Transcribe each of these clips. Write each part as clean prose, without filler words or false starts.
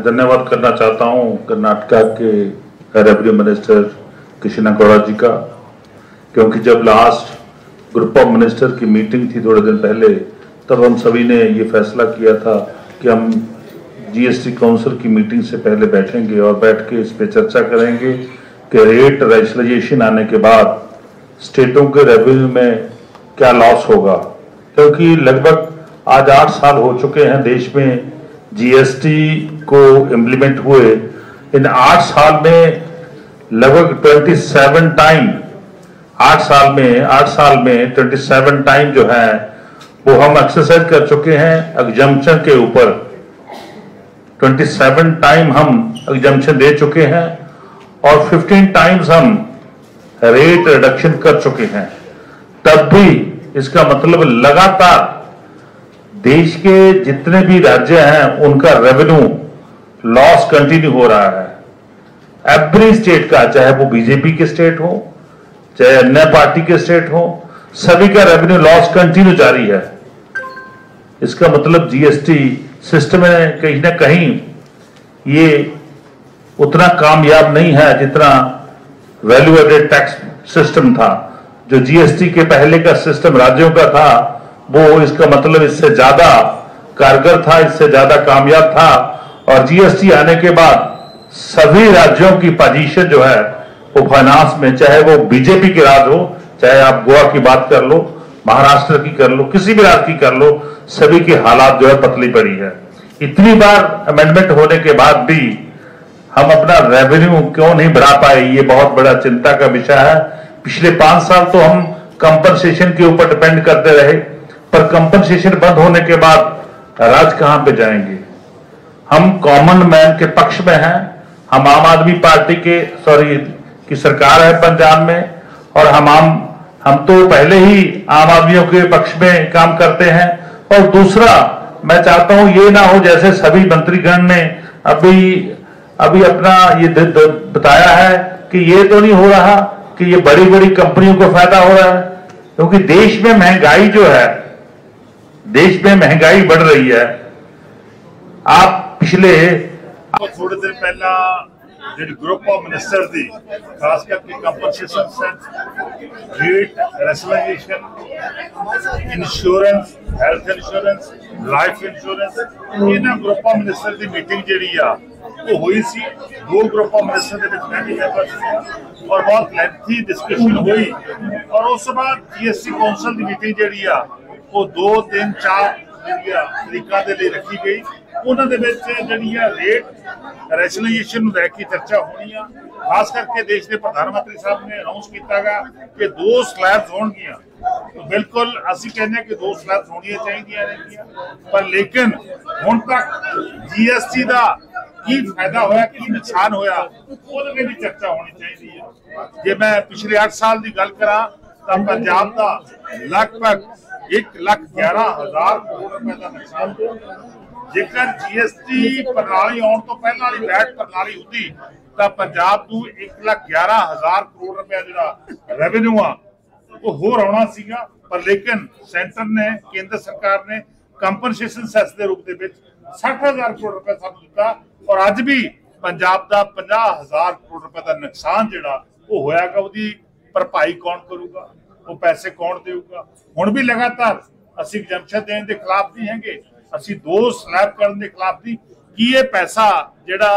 धन्यवाद करना चाहता हूं कर्नाटका के रेवेन्यू मिनिस्टर कृष्णा गौड़ा जी का, क्योंकि जब लास्ट ग्रुप ऑफ मिनिस्टर की मीटिंग थी थोड़े दिन पहले, तब हम सभी ने ये फैसला किया था कि हम जीएसटी काउंसिल की मीटिंग से पहले बैठेंगे और बैठ के इस पे चर्चा करेंगे कि रेट रैशनलाइजेशन आने के बाद स्टेटों के रेवेन्यू में क्या लॉस होगा। क्योंकि लगभग आज 8 साल हो चुके हैं देश में जीएसटी को इम्प्लीमेंट हुए। इन 8 साल में लगभग 27 टाइम 8 साल में 27 टाइम जो है वो हम एक्सरसाइज कर चुके हैं एग्जम्पशन के ऊपर। 27 टाइम हम एग्जम्पशन दे चुके हैं और 15 टाइम्स हम रेट रिडक्शन कर चुके हैं। तब भी इसका मतलब लगातार देश के जितने भी राज्य हैं उनका रेवेन्यू लॉस कंटिन्यू हो रहा है। एवरी स्टेट का, चाहे वो बीजेपी के स्टेट हो चाहे अन्य पार्टी के स्टेट हो, सभी का रेवेन्यू लॉस कंटिन्यू जारी है। इसका मतलब जीएसटी सिस्टम में कहीं ना कहीं ये उतना कामयाब नहीं है जितना वैल्यू एडेड टैक्स सिस्टम था। जो जीएसटी के पहले का सिस्टम राज्यों का था वो इसका मतलब इससे ज्यादा कारगर था, इससे ज्यादा कामयाब था। और जीएसटी आने के बाद सभी राज्यों की पोजीशन जो है वो फाइनेंस में, चाहे वो बीजेपी के राज हो, चाहे आप गोवा की बात कर लो, महाराष्ट्र की कर लो, किसी भी राज्य की कर लो, सभी के हालात जो है पतली पड़ी है। इतनी बार अमेंडमेंट होने के बाद भी हम अपना रेवेन्यू क्यों नहीं बढ़ा पाए, ये बहुत बड़ा चिंता का विषय है। पिछले 5 साल तो हम कंपनसेशन के ऊपर डिपेंड करते रहे, पर कंपनसेशन बंद होने के बाद राज्य कहां पे जाएंगे। हम कॉमन मैन के पक्ष में हैं। हम आम आदमी पार्टी की सरकार है पंजाब में, और हम तो पहले ही आम आदमियों के पक्ष में काम करते हैं। और दूसरा, मैं चाहता हूं ये ना हो जैसे सभी मंत्रीगण ने अभी अपना ये बताया है कि ये तो नहीं हो रहा कि ये बड़ी बड़ी कंपनियों को फायदा हो रहा है, क्योंकि देश में महंगाई जो है, देश में महंगाई बढ़ रही है। आप पिछले थोड़े दिन पहला जो ग्रुप ऑफ मिनिस्टर थी, खास करके compensation rate rationalisation, insurance, health insurance, life insurance, ये ना ग्रुप ऑफ मिनिस्टर की मीटिंग जी वो हुई सी। 2 ग्रुप ऑफ मिनिस्टर के और बहुत लेंथी डिस्कशन हुई। और उस बाद जीएसटी काउंसिल की मीटिंग जी वो 2 दिन 4 तरीका दे लिए रखी गई। उन्होंने रेट रैशनलाइजेशन ਨੂੰ ਲੈ ਕੇ चर्चा होनी है। खास करके देश के प्रधानमंत्री साहब ने अनाउंस किया कि 2 स्लैब्स होंगियां। तो बिल्कुल असं कहने कि 2 स्लैब्स होनी चाहिए, पर लेकिन हुण तक जीएसटी का की फायदा होया, की नुकसान होया, उसमें भी चर्चा होनी चाहिए। जे मैं पिछले 8 साल की गल करा तो पंजाब का लगभग 1,11,000 करोड़ रुपए का नुकसान हुआ। जेकर जीएसटी प्रणाली आने तो पहला वाली वैट प्रणाली होती तो पंजाब को 1,11,000 करोड़ रुपया जो रेवेन्यू आ वो होर आना सीगा। पर लेकिन सेंटर ने, केंद्र सरकार ने कंपनसेशन सैस के रूप में 60,000 करोड़ रुपया सानू दिता। और अज भी पंजाब का 50,000 करोड़ रुपए का नुकसान जोड़ा वो होयागा, उसकी भरपाई कौन करूगा, वो पैसे कौन देगा। हुण भी लगातार असीं एग्जम्पशन देने के खिलाफ नहीं हैगे, असीं 2 स्लैब करने के खिलाफ नहीं। कि ये पैसा जिहड़ा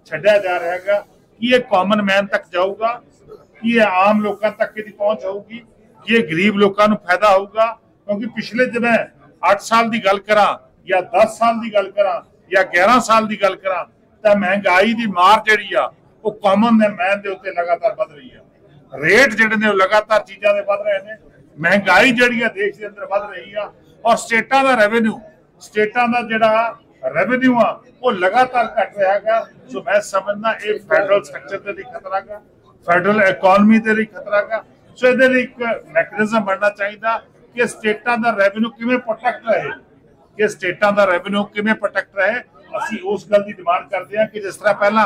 छड्डिया जा रहा है कि ये कॉमन मैन तक जाऊगा, कि ये आम लोगों तक इसकी पहुंच होगी, कि ये गरीब लोगों को फायदा होगा। क्योंकि पिछले जब मैं 8 साल की गल करा या 10 साल की गल करा या 11 साल की गल करा तो महंगाई की मार जी वो कॉमन मैन के उत्ते लगातार बढ़ रही है। रेट जिहड़े लगातार चीज़ों के बढ़ रहे हैं, महंगाई जी देश के अंदर बढ़ रही है। और स्टेटां दा रेवेन्यू, स्टेटां दा जिहड़ा रेवेन्यू आ वो लगातार घट रहा है। सो मैं समझना ये फैडरल स्ट्रक्चर के लिए खतरा गा, फैडरल इकोनॉमी के लिए खतरा गा। सो ये एक मैकेनिज्म बनना चाहिए कि स्टेटां दा रेवेन्यू किवें प्रोटेक्ट रहे, कि स्टेटां दा रेवेन्यू किवें प्रोटेक्ट रहे। असीं उस गल की डिमांड करते हैं कि जिस तरह पहला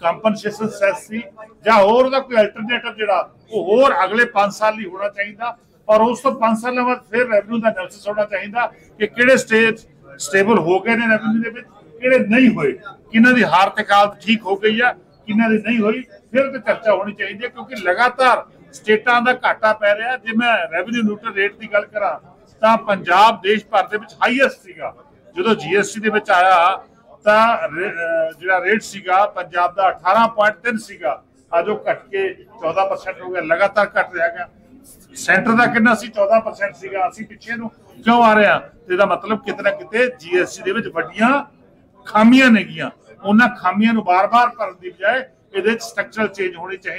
कंपनसेशन सैस सी जां होर दा कोई अल्टरनेटिव जिहड़ा वो होर अगले 5 साल ही होना चाहिए। और उस तो 5 साल बाद फिर रेवेन्यू का एनालिसिस होना चाहिए कि किहड़े स्टेट स्टेबल हो गए ने रेवेन्यू दे विच, ਕਿਹੜੇ ਨਹੀਂ ਹੋਏ, ਕਿਹਨਾਂ ਦੀ ਹਾਰ ਤੇ ਹਾਲਤ ਠੀਕ ਹੋ ਗਈ ਆ, ਕਿਹਨਾਂ ਦੀ ਨਹੀਂ ਹੋਈ, ਫਿਰ ਤੇ ਚਰਚਾ ਹੋਣੀ ਚਾਹੀਦੀ ਹੈ। ਕਿਉਂਕਿ ਲਗਾਤਾਰ ਸਟੇਟਾਂ ਦਾ ਘਾਟਾ ਪੈ ਰਿਹਾ। ਜੇ ਮੈਂ ਰੈਵਨਿਊ ਨਿਊਟਰਲ ਰੇਟ ਦੀ ਗੱਲ ਕਰਾਂ ਤਾਂ ਪੰਜਾਬ ਦੇਸ਼ ਭਰ ਦੇ ਵਿੱਚ ਹਾਈਐਸਟ ਸੀਗਾ। ਜਦੋਂ GST ਦੇ ਵਿੱਚ ਆਇਆ ਤਾਂ ਜਿਹੜਾ ਰੇਟ ਸੀਗਾ ਪੰਜਾਬ ਦਾ 18.3 ਸੀਗਾ, ਅੱਜ ਉਹ ਘਟ ਕੇ 14% ਹੋ ਗਿਆ, ਲਗਾਤਾਰ ਘਟ ਰਿਹਾ ਗਿਆ। ਸੈਂਟਰ ਦਾ ਕਿੰਨਾ ਸੀ? 14% ਸੀਗਾ। ਅਸੀਂ ਪਿੱਛੇ ਨੂੰ ਕਿਉਂ ਆ ਰਹੇ ਹਾਂ? ਇਹਦਾ ਮਤਲਬ ਕਿਤੇ ਨਾ ਕਿਤੇ GST ਦੇ ਵਿੱਚ ਵੱਡੀਆਂ ਖਾਮੀਆਂ ਨੇਗੀਆਂ। ਉਹਨਾਂ ਖਾਮੀਆਂ ਨੂੰ ਬਾਰ-ਬਾਰ ਭਰਨ ਦੀ ਬਜਾਏ ਇਹਦੇ ਵਿੱਚ ਸਟਰਕਚਰਲ ਚੇਂਜ ਹੋਣੀ ਚਾਹੀਦੀ।